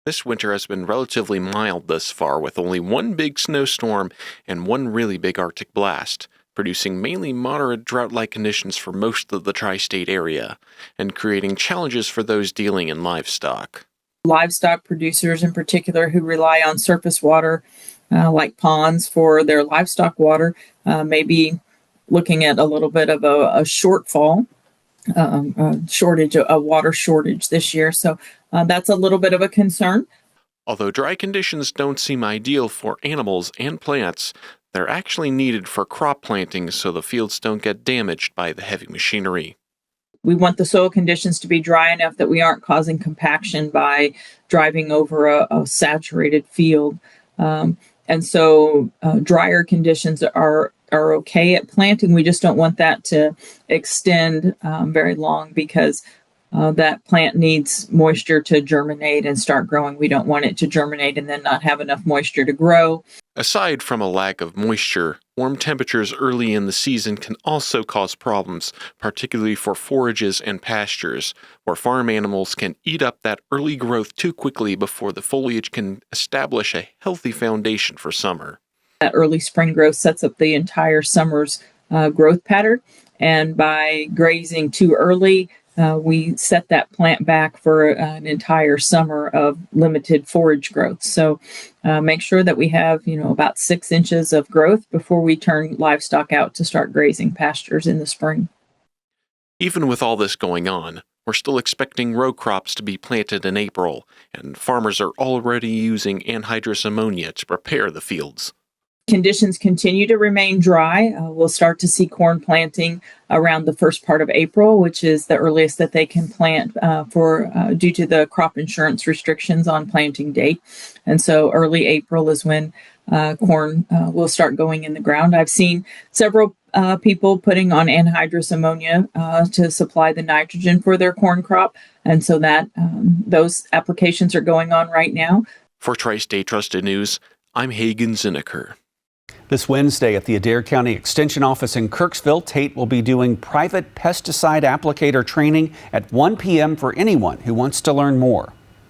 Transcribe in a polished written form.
This winter has been relatively mild thus far, with only one big snowstorm and one really big Arctic blast, producing mainly moderate drought-like conditions for most of the tri-state area, and creating challenges for those dealing in livestock. Livestock producers in particular who rely on surface water like ponds for their livestock water may be looking at a little bit of a shortfall, a water shortage this year. So that's a little bit of a concern. Although dry conditions don't seem ideal for animals and plants, they're actually needed for crop planting so the fields don't get damaged by the heavy machinery. We want the soil conditions to be dry enough that we aren't causing compaction by driving over a saturated field. And so drier conditions are okay at planting. We just don't want that to extend very long because that plant needs moisture to germinate and start growing. We don't want it to germinate and then not have enough moisture to grow. Aside from a lack of moisture, warm temperatures early in the season can also cause problems, particularly for forages and pastures, where farm animals can eat up that early growth too quickly before the foliage can establish a healthy foundation for summer. That early spring growth sets up the entire summer's growth pattern, and by grazing too early, we set that plant back for an entire summer of limited forage growth. So make sure that we have, about 6 inches of growth before we turn livestock out to start grazing pastures in the spring. Even with all this going on, we're still expecting row crops to be planted in April, and farmers are already using anhydrous ammonia to prepare the fields. Conditions continue to remain dry. We'll start to see corn planting around the first part of April, which is the earliest that they can plant due to the crop insurance restrictions on planting date. And so early April is when corn will start going in the ground. I've seen several people putting on anhydrous ammonia to supply the nitrogen for their corn crop. And so that those applications are going on right now. For Tri-State Trusted News, I'm Hagen Zinneker. This Wednesday at the Adair County Extension Office in Kirksville, Tate will be doing private pesticide applicator training at 1 p.m. for anyone who wants to learn more.